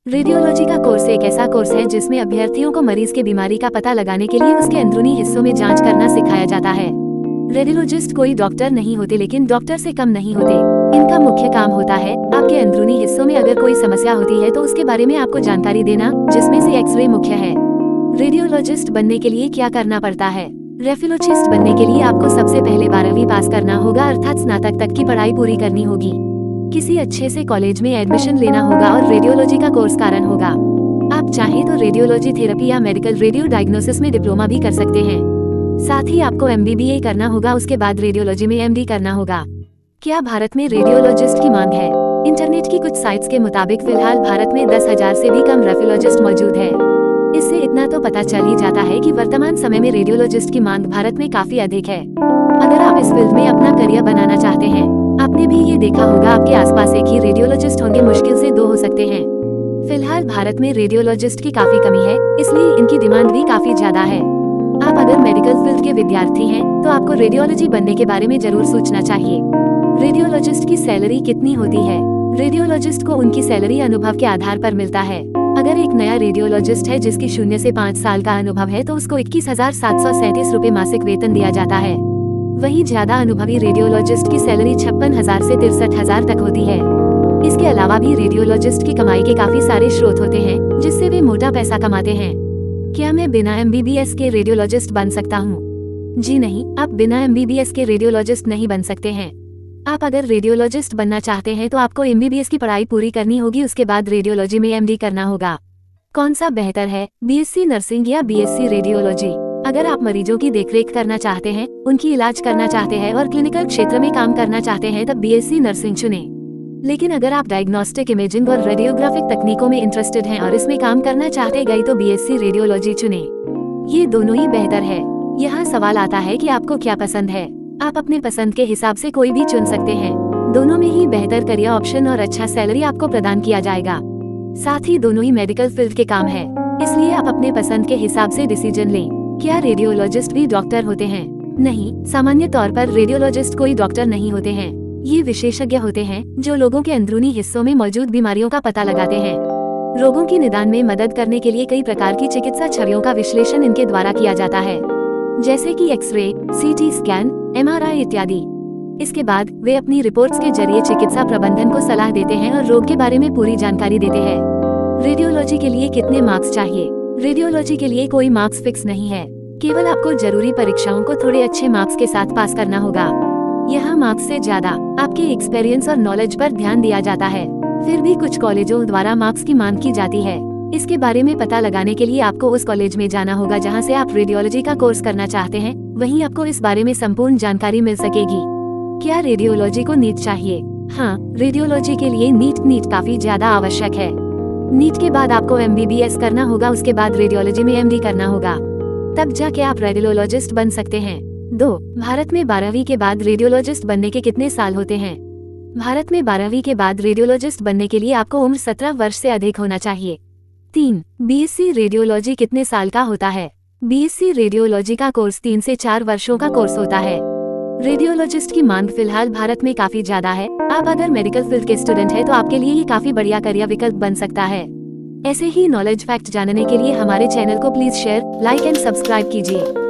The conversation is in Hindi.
रेडियोलॉजी का कोर्स एक ऐसा कोर्स है जिसमें अभ्यर्थियों को मरीज के बीमारी का पता लगाने के लिए उसके अंदरूनी हिस्सों में जांच करना सिखाया जाता है। रेडियोलॉजिस्ट कोई डॉक्टर नहीं होते, लेकिन डॉक्टर से कम नहीं होते। इनका मुख्य काम होता है आपके अंदरूनी हिस्सों में अगर कोई समस्या होती है तो उसके बारे में आपको जानकारी देना, जिसमें से एक्सरे मुख्य है। रेडियोलॉजिस्ट बनने के लिए क्या करना पड़ता है? रेडियोलॉजिस्ट बनने के लिए आपको सबसे पहले 12वीं पास करना होगा, अर्थात स्नातक तक की पढ़ाई पूरी करनी होगी। किसी अच्छे से कॉलेज में एडमिशन लेना होगा और रेडियोलॉजी का कोर्स कारण होगा। आप चाहे तो रेडियोलॉजी थेरेपी या मेडिकल रेडियो डायग्नोसिस में डिप्लोमा भी कर सकते हैं। साथ ही आपको MBBA करना होगा, उसके बाद रेडियोलॉजी में MD करना होगा। क्या भारत में रेडियोलॉजिस्ट की मांग है? इंटरनेट की कुछ साइट्स के मुताबिक फिलहाल भारत में 10,000 से भी कम रेडियोलॉजिस्ट मौजूद है। इससे इतना तो पता चल ही जाता है कि वर्तमान समय में रेडियोलॉजिस्ट की मांग भारत में काफी अधिक है। अगर आप इस फील्ड में अपना करियर बनाना चाहते हैं, आपने भी ये देखा होगा आपके आसपास एक ही रेडियोलॉजिस्ट होंगे, मुश्किल से 2 हो सकते हैं। फिलहाल भारत में रेडियोलॉजिस्ट की काफी कमी है, इसलिए इनकी डिमांड भी काफी ज्यादा है। आप अगर मेडिकल फील्ड के विद्यार्थी हैं, तो आपको रेडियोलॉजी बनने के बारे में जरूर सोचना चाहिए। रेडियोलॉजिस्ट की सैलरी कितनी होती है? रेडियोलॉजिस्ट को उनकी सैलरी अनुभव के आधार पर मिलता है। अगर एक नया रेडियोलॉजिस्ट है जिसकी 0 से 5 साल का अनुभव है, तो उसको 21,737 रूपए मासिक वेतन दिया जाता है। वहीं ज्यादा अनुभवी रेडियोलॉजिस्ट की सैलरी 56,000 से 63,000 तक होती है। इसके अलावा भी रेडियोलॉजिस्ट की कमाई के काफी सारे स्रोत होते हैं, जिससे वे मोटा पैसा कमाते हैं। क्या मैं बिना MBBS के रेडियोलॉजिस्ट बन सकता हूँ? जी नहीं, आप बिना MBBS के रेडियोलॉजिस्ट नहीं बन सकते हैं। आप अगर रेडियोलॉजिस्ट बनना चाहते हैं तो आपको MBBS की पढ़ाई पूरी करनी होगी, उसके बाद रेडियोलॉजी में MD करना होगा। कौन सा बेहतर है, BSc नर्सिंग या BSc रेडियोलॉजी? अगर आप मरीजों की देखरेख करना चाहते हैं, उनकी इलाज करना चाहते हैं और क्लिनिकल क्षेत्र में काम करना चाहते हैं, तब BSc नर्सिंग चुनें। लेकिन अगर आप डायग्नोस्टिक इमेजिंग और रेडियोग्राफिक तकनीकों में इंटरेस्टेड हैं और इसमें काम करना चाहते गए तो BSc रेडियोलॉजी चुनें। ये दोनों ही बेहतर है। यहाँ सवाल आता है कि आपको क्या पसंद है। आप अपने पसंद के हिसाब से कोई भी चुन सकते हैं। दोनों में ही बेहतर करियर ऑप्शन और अच्छा सैलरी आपको प्रदान किया जाएगा। साथ ही दोनों ही मेडिकल फील्ड के काम है, इसलिए आप अपने पसंद के हिसाब से डिसीजन लें। क्या रेडियोलॉजिस्ट भी डॉक्टर होते हैं? नहीं, सामान्य तौर पर रेडियोलॉजिस्ट कोई डॉक्टर नहीं होते हैं। ये विशेषज्ञ होते हैं जो लोगों के अंदरूनी हिस्सों में मौजूद बीमारियों का पता लगाते हैं। रोगों की निदान में मदद करने के लिए कई प्रकार की चिकित्सा छवियों का विश्लेषण इनके द्वारा किया जाता है, जैसे कि एक्सरे, CT स्कैन, MRI इत्यादि। इसके बाद वे अपनी रिपोर्ट्स के जरिए चिकित्सा प्रबंधन को सलाह देते हैं और रोग के बारे में पूरी जानकारी देते हैं। रेडियोलॉजी के लिए कितने मार्क्स चाहिए? रेडियोलॉजी के लिए कोई मार्क्स फिक्स नहीं है, केवल आपको जरूरी परीक्षाओं को थोड़े अच्छे मार्क्स के साथ पास करना होगा। यहाँ मार्क्स से ज्यादा आपके एक्सपीरियंस और नॉलेज पर ध्यान दिया जाता है। फिर भी कुछ कॉलेजों द्वारा मार्क्स की मांग की जाती है। इसके बारे में पता लगाने के लिए आपको उस कॉलेज में जाना होगा जहाँ से आप रेडियोलॉजी का कोर्स करना चाहते हैं, वहीं आपको इस बारे में संपूर्ण जानकारी मिल सकेगी। क्या रेडियोलॉजी को नीट चाहिए? हाँ, रेडियोलॉजी के लिए नीट काफी ज्यादा आवश्यक है। नीट के बाद आपको MBBS करना होगा, उसके बाद रेडियोलॉजी में MD करना होगा, तब जाके आप रेडियोलॉजिस्ट बन सकते हैं। 2. भारत में 12वीं के बाद रेडियोलॉजिस्ट बनने के कितने साल होते हैं? भारत में 12वीं के बाद रेडियोलॉजिस्ट बनने के लिए आपको उम्र 17 वर्ष से अधिक होना चाहिए। 3. BSc रेडियोलॉजी कितने साल का होता है? BSc रेडियोलॉजी का कोर्स 3 से 4 वर्षों का कोर्स होता है। रेडियोलॉजिस्ट की मांग फिलहाल भारत में काफी ज्यादा है। आप अगर मेडिकल फील्ड के स्टूडेंट हैं तो आपके लिए ये काफी बढ़िया करियर विकल्प बन सकता है। ऐसे ही नॉलेज फैक्ट जानने के लिए हमारे चैनल को please share, like and subscribe कीजिए।